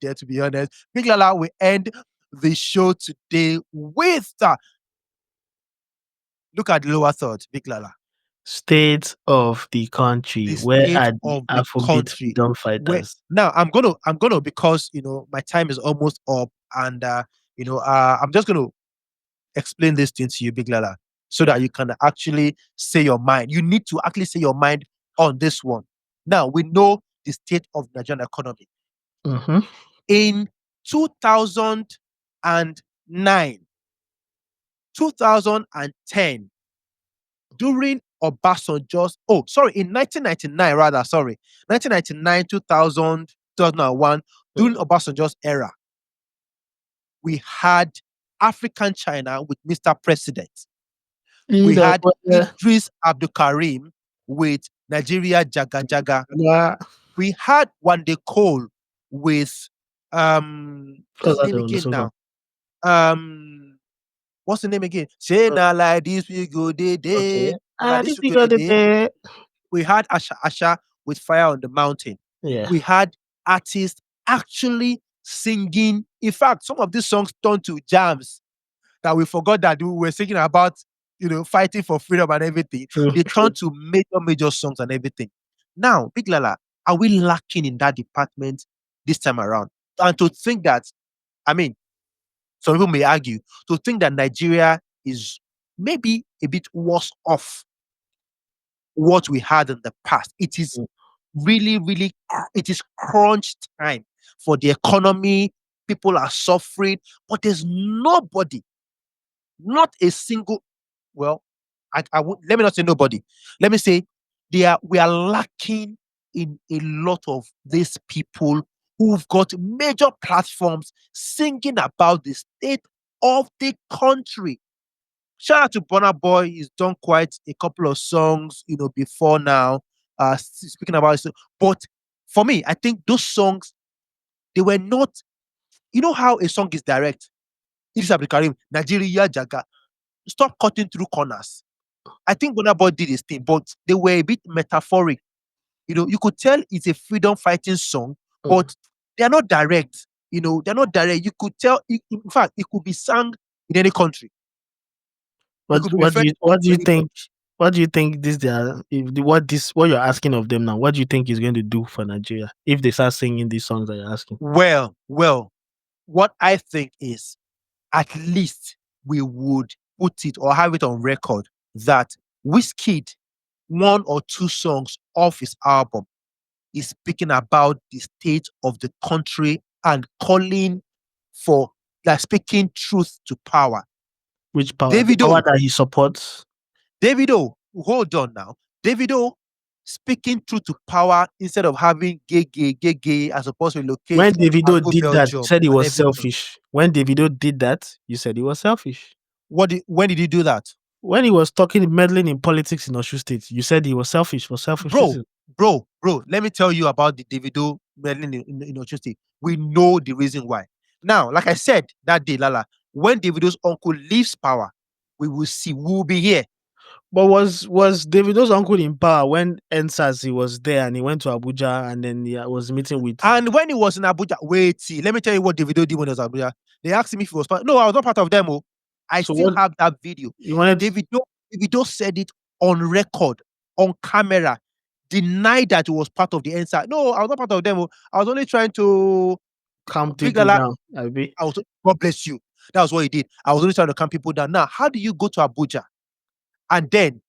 there, to be honest. Big Lala, we end the show today with look at the lower third, Big Lala. State of the country. The Where state are the of the Afrobeat country. freedom Where fighters? now I'm gonna because my time is almost up, and I'm just gonna explain this thing to you, Big Lala, so that you can actually say your mind. You need to actually say your mind on this one. Now we know the state of the Nigerian economy. Mm-hmm. In 2009, 2010, during Obasanjo's, in 1999, rather, 1999, 2000, 2001, during Obasanjo's era, we had African China with Mr. President. We had Idris Abdul Karim with Nigeria Jaga Jaga. Yeah. We had Wande Cole with what's his name again now? What's the name again? Say now like this we go day day. Okay. Like This this we we go got day it day. there. We had Asha with Fire on the Mountain. Yeah. We had artists actually singing. In fact, some of these songs turned to jams that we forgot that we were singing about, fighting for freedom and everything. True. They turned to major songs and everything. Now, Big Lala, are we lacking in that department this time around? And to think that, I mean, some people may argue, to think that Nigeria is maybe a bit worse off what we had in the past. It is really, it is crunch time for the economy. People are suffering, but there's nobody, not a single, well, I would, let me not say nobody. Let me say we are lacking in a lot of these people who've got major platforms singing about the state of the country. Shout out to Burna Boy. He's done quite a couple of songs, before now. Speaking about it. But for me, I think those songs, they were not, you know how a song is direct. Idris Abdul Karim, Nigeria Jaga. Stop cutting through corners. I think Burna Boy did his thing, but they were a bit metaphoric. You could tell it's a freedom fighting song, but they're not direct. They're not direct. You could tell, in fact, it could be sung in any country. It could be referred What do to you anybody. think? What do you think what you're asking of them now? What do you think is going to do for Nigeria if they start singing these songs that you're asking? Well, what I think is at least we would put it or have it on record that Wizkid, one or two songs off his album, is speaking about the state of the country and calling for, like, speaking truth to power. Which power? The power Davido, that he supports. hold on now. Davido speaking truth to power instead of having gay as opposed to locate When and Davido go did that, you Belgium said he and was everything. selfish. When Davido did that, you said he was selfish. When did he do that? When he was meddling in politics in Oshu State, you said he was selfish for selfish Bro, reasons. let me tell you about the Davido meddling in Ocho State. We know the reason why. Now, like I said that day, Lala, when Davido's uncle leaves power, we will see. We will be here. But was Davido's uncle in power when NSAS he was there and he went to Abuja and then he was meeting with And when he was in Abuja, wait, see, let me tell you what Davido did when he was in Abuja. They asked me if he was part. No, I was not part of them. Oh. I so still what have that video. you wanted Davido said it on record, on camera, denied that he was part of the NSAS. No, I was not part of them. Oh. I was only trying to calm Big people Lala. down. Abi. God bless you. That was what he did. I was only trying to calm people down. Now, how do you go to Abuja and then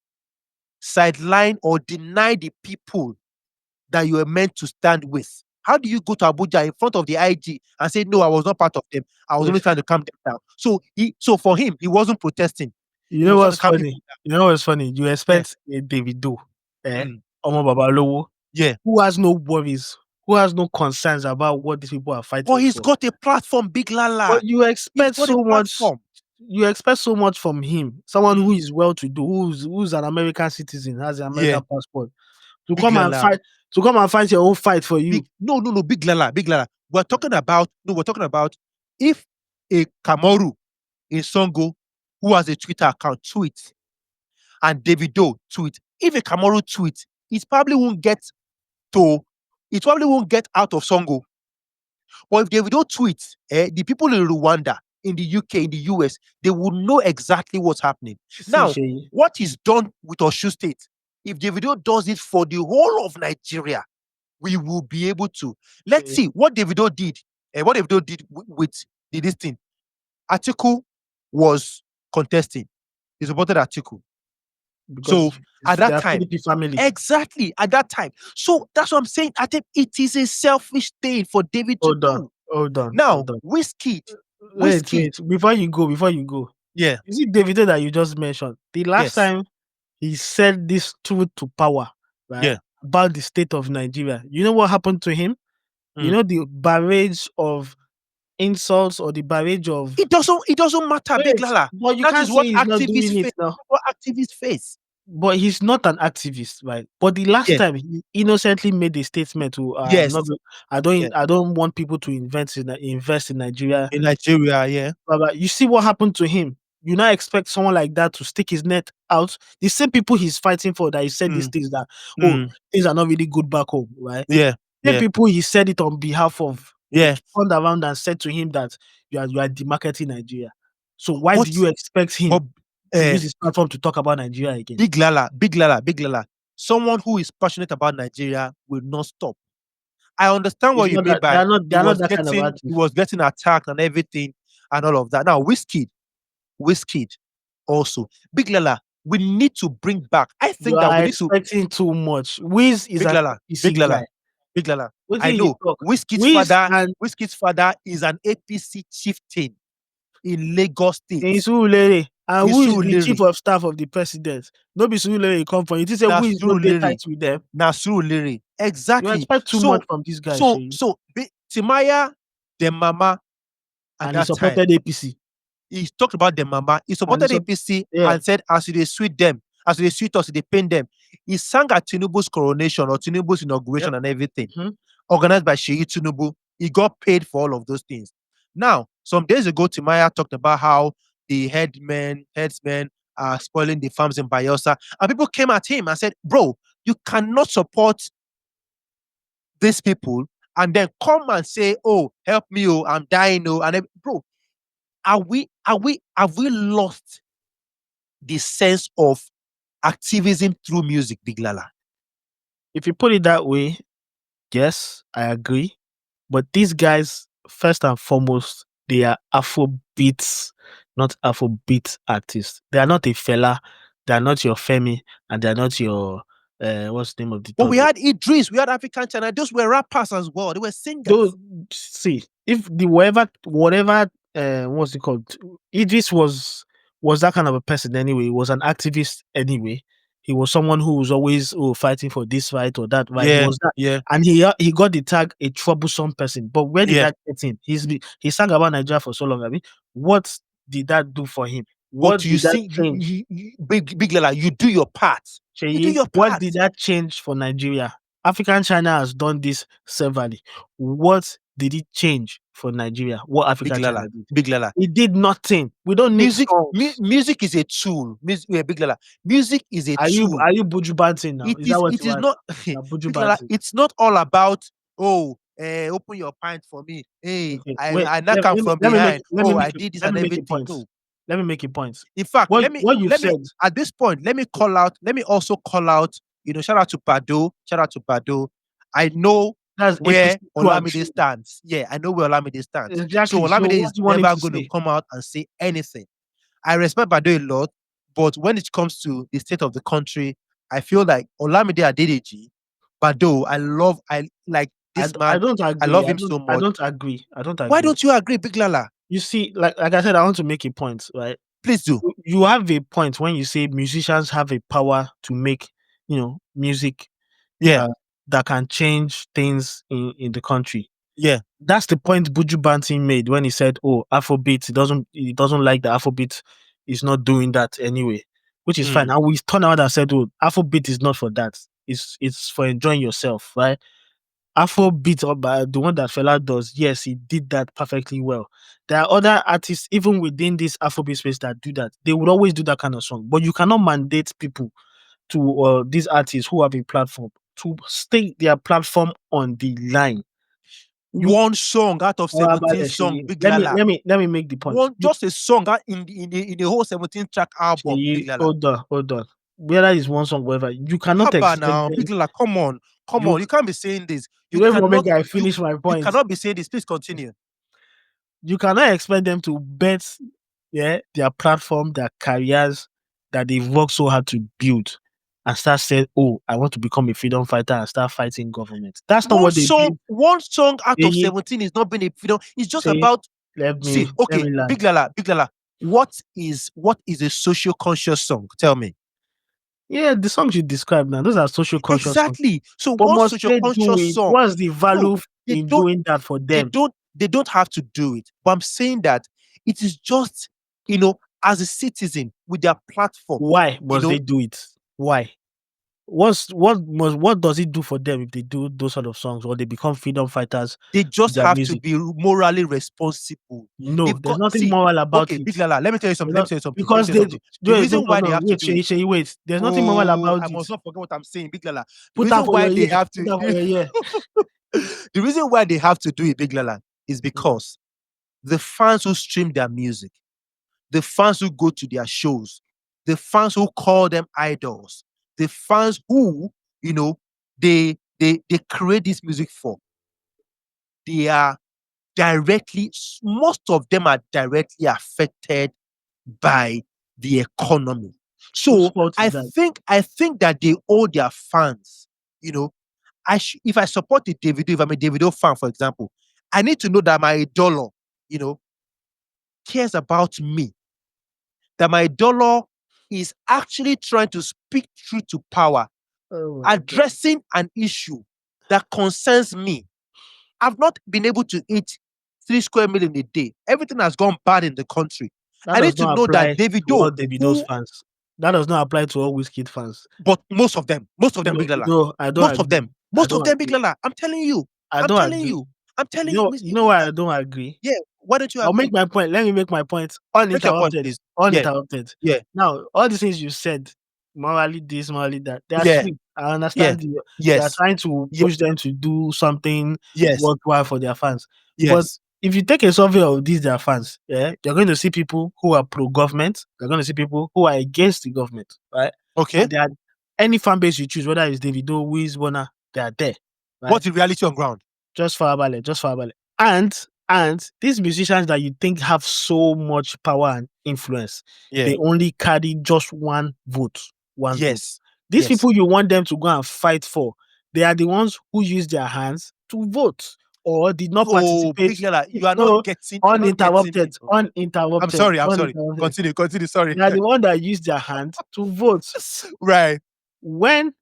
sideline or deny the people that you were meant to stand with? How do you go to Abuja in front of the IG and say, no, I was not part of them. I was only trying to calm them down. So for him, he wasn't protesting. You He know was trying to what's calm people funny? You know what's funny? You down. expect a Davido, Mm. Omo Babalowo, Yeah. who has no worries, who has no concerns about what these people are But fighting he's for. got a platform, Big Lala. But you He's expect got a so much. platform. You expect so much from him. Someone who is well to do, who's an American citizen, has an American passport, to Big come and Lala. fight, your own fight for you. No, Big Lala. We're talking about if a Kamoru in Songo who has a Twitter account tweet and Davido tweet. If a Kamoru tweet, it probably won't get out of Songo. But if Davido tweets, the people in Rwanda, in the UK, in the US, they will know exactly what's happening. See, Now, Seyi, what is done with Oshu State, if Davido does it for the whole of Nigeria, we will be able to. Let's Seyi, see what Davido did. What Davido did with this thing. Atiku was contesting. He supported Atiku. because So at they that are time, PDP family. exactly at that time. So that's what I'm saying. I think it is a selfish thing for David to Hold on, do. hold on, Now, hold on. Wizkid, Wait, Wizkid, wait. Before you go. yeah, Is it Davido that you just mentioned? The last yes, time he said this truth to power, right, yeah, about the state of Nigeria, you know what happened to him? You mm. know the barrage of insults or the barrage of It doesn't matter, Big wait, Lala. but you That can't is say what he's not activists doing it face. now. That's what activists face. But he's not an activist, right? But the last Yeah, time he innocently made a statement to not yes, yeah. I don't want people to invest in Nigeria. In Nigeria, yeah. Blah, blah. You see what happened to him. You now expect someone like that to stick his neck out. The same people he's fighting for that he said these Mm, things that oh mm, things are not really good back home, right? yeah, Same yeah, people he said it on behalf of yeah. turned around and said to him that you are demarketing Nigeria. So why do But you expect but him to uh, use his platform to talk about Nigeria again? Big Lala, Big Lala, Big Lala. Someone who is passionate about Nigeria will not stop. I understand It's what you not mean that by they are not that kind of he artist. was getting attacked and everything and all of that. Now, Wizkid also. Big Lala, we need to bring back. I You think that are we need to expecting too much. Wiz is Big an Lala, APC Big Lala, guy. Big Lala. What I did you know talk? Wiz and Wizkid's father is an APC chieftain in Lagos State. Surulere. And In who is the chief Surulere. of staff of the president? No be Surulere he come from. You think say Na who is not dey Surulere. tight with them? Na Surulere. You Exactly. expect too much So from this guy, so Sheyi. so Timaya, the mama at And he that time. supported APC. He talked about the mama. He And he supported APC yeah. and said, as they sweet them, as they sweet us, they pain them. He sang at Tinubu's coronation or Tinubu's Yep. inauguration and everything, Mhm. organized by Seyi Tinubu. He got paid for all of those things. Now, some days ago, Timaya talked about how the headsmen are spoiling the farms in Bayelsa. And people came at him and said, bro, you cannot support these people and then come and say, oh, help me, oh, I'm dying, oh, and bro, have we lost the sense of activism through music, Big Lala? If you put it that way, yes, I agree. But these guys, first and foremost, they are Afrobeats, not Afrobeat artists. They are not a fella. They are not your Femi, and they are not your what's the name of the But we third one? had Idris, we had African China, those were rappers as well. They were Those singers. see if the whatever what's it called? Idris was that kind of a person anyway. He was an activist anyway. He was someone who was always fighting for this right or that right. He Yeah, was that, yeah, and he got the tag a troublesome person. But where did yeah. that get him? He sang about Nigeria for so long. I mean, what did that do for him? But What you did that see, change? Big Lala, you do your part. You do Sheyi, your what part, did that change for Nigeria? African China has done this severally. What did it change for Nigeria? What Big African Lala, China did? Big Lala. It did nothing. We don't need songs. Music is a tool. Yeah, Big Lala. Music is a tool. Are you Buju Banton now? It Is that is what it you is want? not Buju Big Lala, Banton. it's not all about oh open your pint for me. Hey, Okay. I Wait. I knock am from behind. Oh, I did this Let and me make a everything. point. No. Let me make a point. In fact, What you've let me said, at this point, let me also call out, shout out to Bado, shout out to Bado. I know that's APC where through and Olamide through. stands. Yeah, I know where Olamide stands. So Exactly. So Olamide what is do you want him never to going to say? come out and say anything. I respect Bado a lot, but when it comes to the state of the country, I feel like Olamide Adedeji, Bado, I like this I man. don't I agree. love him so I much. don't agree. I don't Why agree. don't you agree, Big Lala? You see, like I said, I want to make a point, right? Please do. You have a point when you say musicians have a power to make music Yeah, uh, that can change things in the country. yeah. That's the point Buju Banton made when he said, "Oh, Afrobeat, he doesn't like the Afrobeat is not doing that anyway," which is fine. Mm, And we turned around and said, "Oh, Afrobeat is not for that. It's for enjoying yourself, right?" Afrobeat or the one that Fela does, yes, he did that perfectly well. There are other artists, even within this Afrobeat space, that do that. They would always do that kind of song, but you cannot mandate people to these artists who have a platform to stake their platform on the line. You One song out of 17 songs, Sheyi, Big Lala. let me make the point. One just a song out in the whole 17 track album, Big Sheyi, Lala. hold on. Whether it's one song, whatever, you cannot Haba expect now, them. Big Lala, come on, come You on. You can't be saying this. You you don't even cannot, make I you finish my you point. cannot be saying this. Please continue. You cannot expect them to bet, yeah, their platform, their careers that they've worked so hard to build and start saying, "Oh, I want to become a freedom fighter and start fighting government." That's not what they did. One song out of Sheyi, 17 is not being a freedom. It's just Sheyi, about see, let okay, me land. Big Lala. What is a social conscious song? Tell me. Yeah, the songs you described now, those are social conscious songs. Exactly. So But one must social they do conscious it? song. What's the No, value they in don't doing that for they them? don't they don't have to do it. But I'm saying that it is just, as a citizen with their platform, Why you must know, they do it? Why? What does it do for them if they do those sort of songs or they become freedom fighters they with just their have to music? be morally responsible. No, They've there's got nothing see, moral about okay, it. Big Lala, let me tell you You something. Let me know, tell you something. Let me because tell you they something. The no, reason no, why they no, have to wait, do it, wait. There's nothing moral oh, about I it. must not forget what I'm saying, Big Lala. The Put that reason for why your they ear. have Put to that for your ear. the reason why they have to do it, Big Lala, is Mm. because the fans who stream their music, the fans who go to their shows, the fans who call them idols, the fans who, you know, they create this music for, they are most of them are directly affected by the economy. Whose So fault I is that? think I think that they owe their fans, you know, if I support the Davido, if I'm a Davido fan, for example, I need to know that my dollar, you know, cares about me, that my dollar is actually trying to speak truth to power, Oh my god. addressing an issue that concerns me. I've not been able to eat 3 square meal in a day. Everything has gone bad in the country. That I need does to not know that apply to Davido, all Davido's who, fans. That does not apply to all Wizkid fans. but most of them, No, Big Lala, no, I don't agree. I most of don't them, Big agree. Lala. I'm telling you, I I'm don't telling agree. you, I'm telling you, You know why I don't agree? yeah. Why don't you I'll make agree? my point. Let me make my point Make your point, uninterrupted. please. Yeah, Uninterrupted. yeah, Now, all the things you said, morally this, morally that, they are yeah, sweet. I yeah. understand you are Yes, trying to yes, push them to do something yes, worthwhile for their fans. But yes. if you take a survey of these their fans, yeah, you're going to see people who are pro-government, you're going to see people who are against the government, right? Okay. And they are any fan base you choose, whether it's Davido, Wiz, Warner, they are there, right? What's the reality on ground? Just farabalẹ̀. And these musicians that you think have so much power and influence, Yeah. they only carry just one vote. One vote. Yes. These Yes. people you want them to go and fight for, they are the ones who use their hands to vote or did not Oh, participate. Big Lala, you are not No, getting. You're not getting uninterrupted, it. Oh, I'm uninterrupted, sorry. I'm sorry. uninterrupted. Continue. Continue. Sorry. They are the one that use their hand to vote Right. when,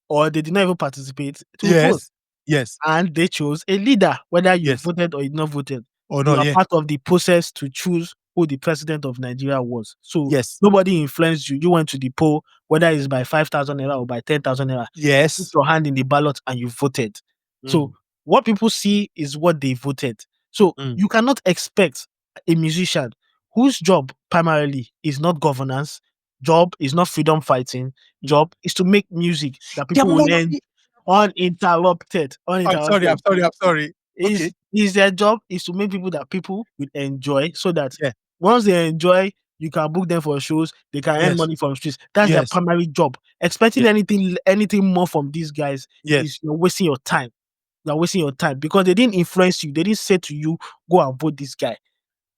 or they did not even participate to vote. Yes. Yes. And they chose a leader, whether you Yes. voted or you not voted. Oh no. You are Yeah. part of the process to choose who the president of Nigeria was. So Yes. nobody influenced you. You went to the poll, whether it's by 5,000 naira or by 10,000 naira. Put Yes. your hand in the ballot and you voted. So Mm, what people see is what they voted. So mm, you cannot expect a musician whose job primarily is not governance, job is not freedom fighting, mm. job is to make music that They're people will learn morally. uninterrupted. I'm sorry. I'm Uninterrupted. sorry. I'm sorry. Okay. Is their job is to make people that people will enjoy so that Yeah. once they enjoy, you can book them for shows, they can earn Yes. money from streets. That's their Yes. primary job. Expecting Yeah. anything more from these guys is Yes. you're wasting your time. You're wasting your time because they didn't influence you. They didn't say to you, go and vote this guy,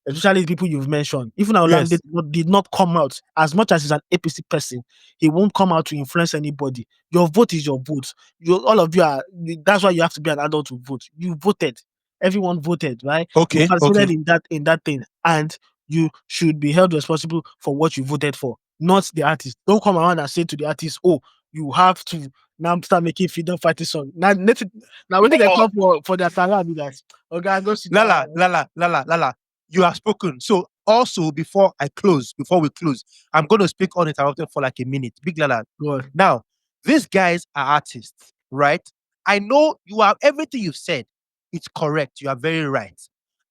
especially the people you've mentioned. Even Olamide Yes. did not come out as much as he's an APC person. He won't come out to influence anybody. Your vote is your vote. All of you are. That's why you have to be an adult to vote. You voted. Everyone voted, right? You Okay. participated Okay. in that thing, and you should be held responsible for what you voted for, not the artist. Don't come around and say to the artist, "Oh, you have to now start making freedom fighting song." Now when they Oh, come for their talent, be like, "Okay, go sit Lala, down." Lala, Lala, Lala, you have spoken. So also before we close, I'm going to speak uninterrupted for like a minute. Big Lala. Go on. Now, these guys are artists, right? I know you have everything you've said. It's correct. You are very right.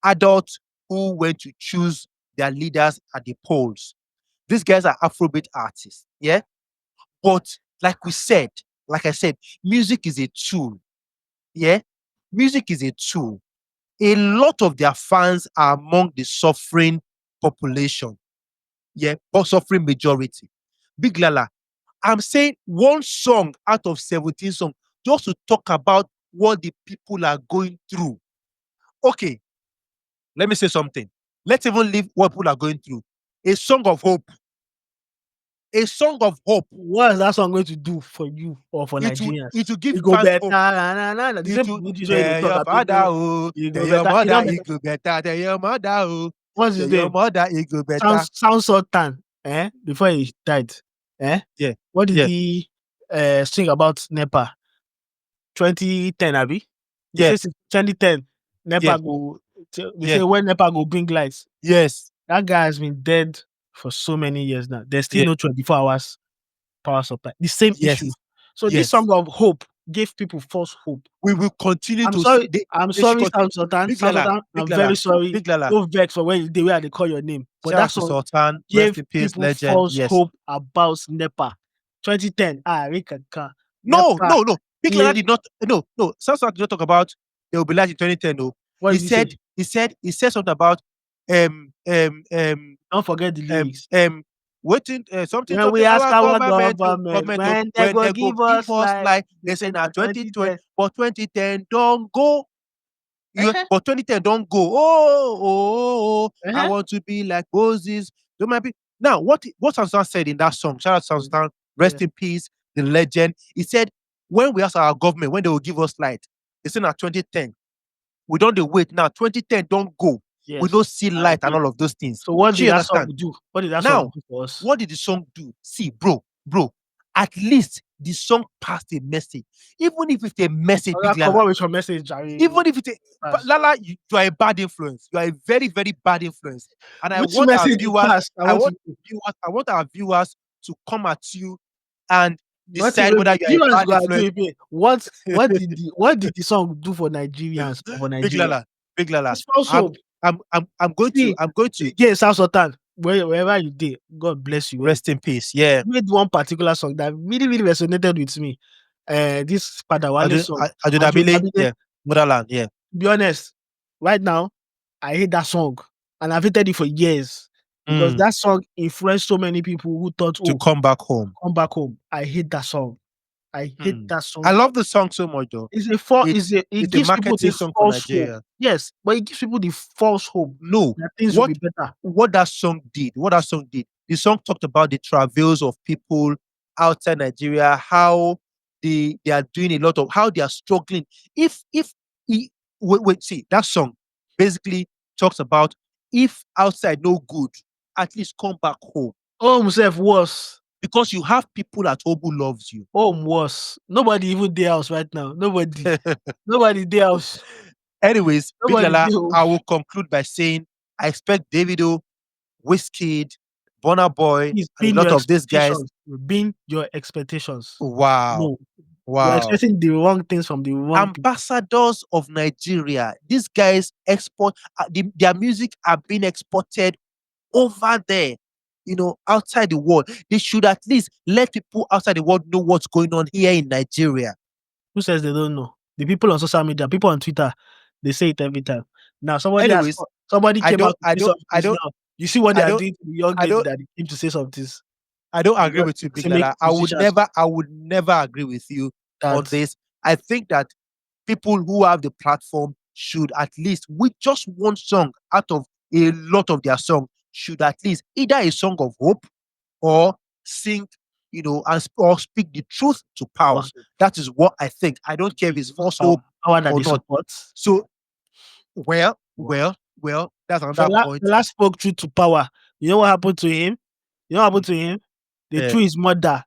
Adults who went to choose their leaders at the polls. These guys are Afrobeat artists. Yeah. But like I said, music is a tool. Yeah. Music is a tool. a lot of their fans are among the suffering population. Yeah, or suffering majority. Big Lala, I'm saying one song out of 17 songs just to talk about what the people are going through. Okay, let me say something. Let's even leave what people are going through. A song of hope. A song of hope. What is that song going to do for you or for It Nigerians? will give It go fans better. hope. Na, na, na, na. The It same will Buju say they tell talk your about father, oh, it tell go your better. It mother, don't better. it go better, tell your mother, oh, What's tell his your name? mother, it go better. Sound Sultan. Before he died. Yeah, What did yeah, he sing about NEPA? 2010, Abby? He yeah, says since 2010, yeah, NEPA go. They yeah, say when NEPA go bring lights. yes, That guy has been dead for so many years now. There's still yeah, no 24 hours power supply. The same issue. yes, So this yes. song of hope gave people false hope. We will continue I'm to see. sorry. I'm They should sorry, continue. Sound Sultan. Big Sound Lala, Sultan, Big I'm very Lala, sorry. Big Lala. No vex for when the way they call your name. But Shout that out to song Sultan, rest gave in peace, people legend. false Yes. hope about NEPA. 2010. Rikaka. No, NEPA. no, no. Big Lala Yeah. did not. No, no. Sultan did not talk about they will be like in 2010. No, What he did you say? said, he said something about um um um Don't forget the um lyrics. waiting something When we something ask our our government when they when go they go give give us us light, like they they say say now na 2020 2010. but 2010 don't go. You Uh-huh. but 2010 don't go. Oh, I Uh-huh. want to be like Moses. Don't mind be now. What Samson said in that song? Shout out to Samson, Yeah. rest in peace, the legend. He said when we ask our government when they will give us light, they say now 2010. We don't dey wait now. 2010 don't go. We Yes. don't see I light and agree. all of those things. So what Do did you that song understand? do? What did that song Now, do for us? what did the song do? See, bro, at least the song passed a message. Even if it's a message, Oga, Big come Lala. on with your message, Jerry. Even if it's a but Pass. Lala, you are a bad influence. You are a very, very bad influence. And I Which want our message you viewers, pass? I want to know. I want our viewers to come at you and Nothing decide will whether be you are a give us bad go influence. agree with me. What did the song do for Nigerians or for Big Nigeria? Lala, Big Lala. It's false I'm hope. See, I'm going to again, South Sultan, wherever you did, God bless you. rest in peace. Yeah. Made one particular song that really, really resonated with me. This Padawale song. Ajo Ajodabile, Dabide. yeah. Motherland, yeah. Be honest, right now, I hate that song. And I've hated it for years. Because Mm, that song influenced so many people who thought, to oh, come back home. come back home. I hate that song. I hate Mm. that I song. love the song so much though. It It's a gives people the marketing song for false hope. Nigeria. Yes, but it gives people the false hope No, that things will what be better. what that song did. The song talked about the travails of people outside Nigeria, how they are doing a lot of how they are struggling. If he, see that song basically talks about if outside no good, at least come back home Home self worse. because you have people at home who loves you. Home worse. Nobody even there house right now. Nobody. Nobody there house. Anyways, Big Nobody Lala, there home. I will conclude by saying I expect Davido, Wizkid, Burna Boy, Please and a bin lot your of these guys. expectations. Bin your expectations. Wow. No. You're Wow. expecting the wrong things from the wrong people. Ambassadors of Nigeria. These guys export their music are being exported over there, outside the world. They should at least let people outside the world know what's going on here in Nigeria. Who says they don't know? The people on social media, people on Twitter, they say it every time. Now Anyways, somebody I came don't, out to I say don't, some I things don't, now. You see what they I are don't, doing to the young I lady don't, that came to say some things. I don't The agree young with you, Big academic Lala. musicians I would never agree with you on that this. I think that people who have the platform should at least, with just one song out of a lot of their song, should at least either a song of hope or sing, or speak the truth to power. also That is what I think. I don't care if it's use false hope power that or they not. support. So, Wow. that's another point. Fela spoke truth to power. You know what happened to him? You know what happened Mm. to him? Eh, They threw his mother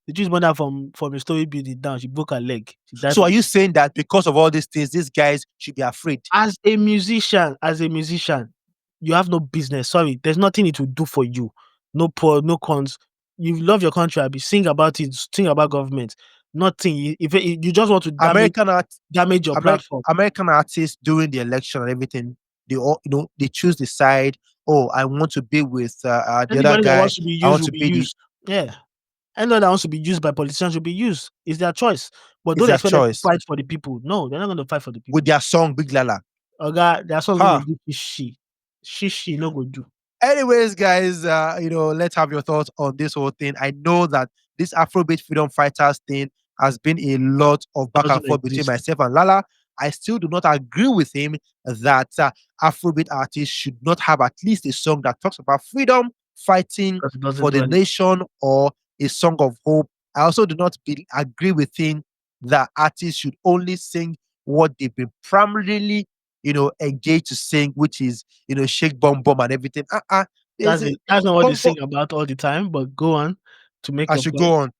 from a story building down. She broke her leg. She died so, are from you saying that because of all these things, these guys should be afraid? as a musician, you have no business. Sorry, there's nothing it will do for you. No pro, no cons. You love your country, Abi. Sing about it. Sing about government. Nothing. If you just want to American art, damage your platform, American artists during the election and everything, they all they choose the side. Oh, I want to be with the other anybody that guy. wants to be I used want will to be be the. used. Yeah. Anyone that wants to be used by politicians will be used. It's their choice. But It's don't their expect them to choice fight for the people. No, they're not going to fight for the with people. their song Big Lala. Oga, their song no dey Ha. do shishi. Shishi no go do. Anyways, guys, let's have your thoughts on this whole thing. I know that this Afrobeat freedom fighters thing has been a lot of back and Doesn't forth between exist myself and Lala. I still do not agree with him that Afrobeat artists should not have at least a song that talks about freedom, fighting because it doesn't for do the anything. nation, or a song of hope. I also do not agree with him that artists should only sing what they've been primarily, engaged to sing, which is shake bomb bomb and everything. There's That's a it. That's not what they bomb bomb. sing about all the time, but go on to make I your should point. go on,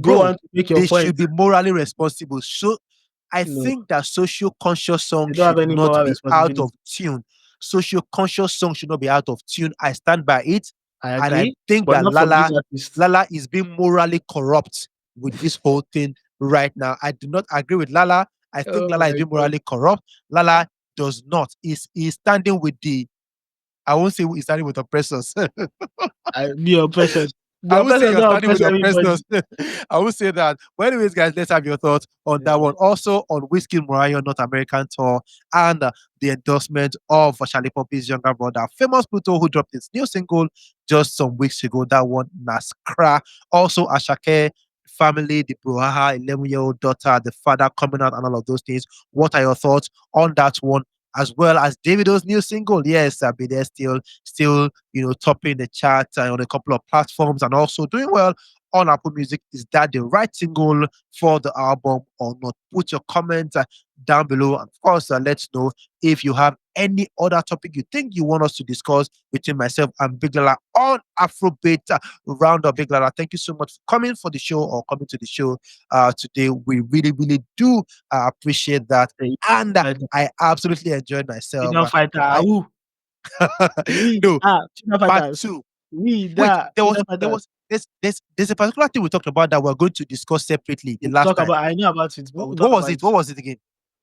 Go bro. on to make your They point. should be morally responsible. So I No, think that social conscious they song don't have should any not moral be out responsibility. of tune. Social conscious song should not be out of tune. I stand by it, I and I agree, think but that not from these Lala artists. Lala is being morally corrupt with this whole thing right now. I do not agree with Lala. I think Oh Lala is my being god. morally corrupt. Lala does not. Is standing with the. I won't say he's standing with oppressors. The oppression. I The would say oppressors you're don't standing oppress with oppressors. everybody. I would say that. But anyways, guys, let's have your thoughts on that one. Also on Wizkid Mariah North American tour and the endorsement of Charlie Poppy's younger brother, Famous Pluto, who dropped his new single just some weeks ago. That one, Naskra. Also, Ashake family, the Bruhaha 11-year-old daughter, the father coming out, and all of those things. What are your thoughts on that one? As well as Davido's new single, yes, I'll be there still, topping the chart on a couple of platforms and also doing well on Apple Music. Is that the right single for the album or not? Put your comments down below. And of course, let us know if you have any other topic you think you want us to discuss between myself and Big Lala on Afrobeat Roundup. Big Lala, thank you so much for coming for the show or coming to the show today. We really, really do appreciate that. Hey, And fighter. I absolutely enjoyed myself. Freedom fighter. I Woo. We no, are freedom part fighters. two. We Wait, the there was freedom there fighters. was there's a particular thing we talked about that we're going to discuss separately the We'll last talk time. about I know about it, but we'll What talk was about it? it. What was it again?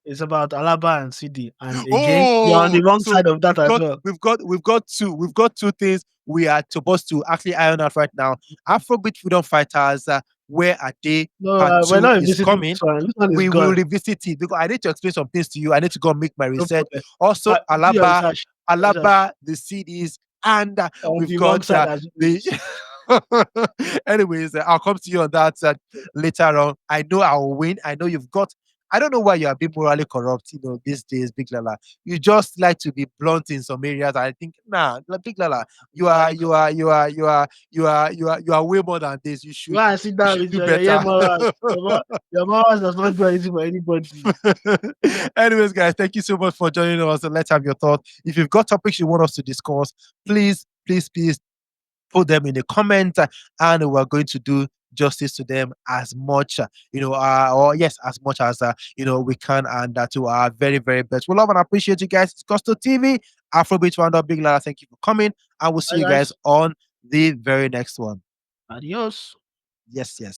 It's about Alaba and CD. And again, you're on Oh, the wrong so side of that we've as got well. we've got two things we are supposed to actually iron out right now. Afrobeat Freedom Fighters, where are they? No, Part we're two not is revisiting coming. this one. This one is We will gone. revisit it because I need to explain some things to you. I need to go and make my No research. problem. Also, Do your research. Research. The CDs, and On we've the wrong got side as the. always. Anyways, I'll come to you on that later on. I know I'll win. I know you've got. I don't know why you are being morally corrupt, these days, Big Lala. You just like to be blunt in some areas. I think, nah, Big Lala, you are, Morally you corrupt. are, you are, you are, you are way more than this. You Go should, and sit you down should with do your better. morals. Your morals does not do anything for anybody. Anyways, guys, thank you so much for joining us. And let's have your thoughts. If you've got topics you want us to discuss, please, please, please put them in the comment, and we're going to do justice to them as much, or yes, as much as we can, and to our very, very best. We love and appreciate you guys. It's Costo TV, Afrobeat Roundup, Big Lala. Thank you for coming, and we'll see Bye you guys guys. on the very next one. Adios. Yes, yes.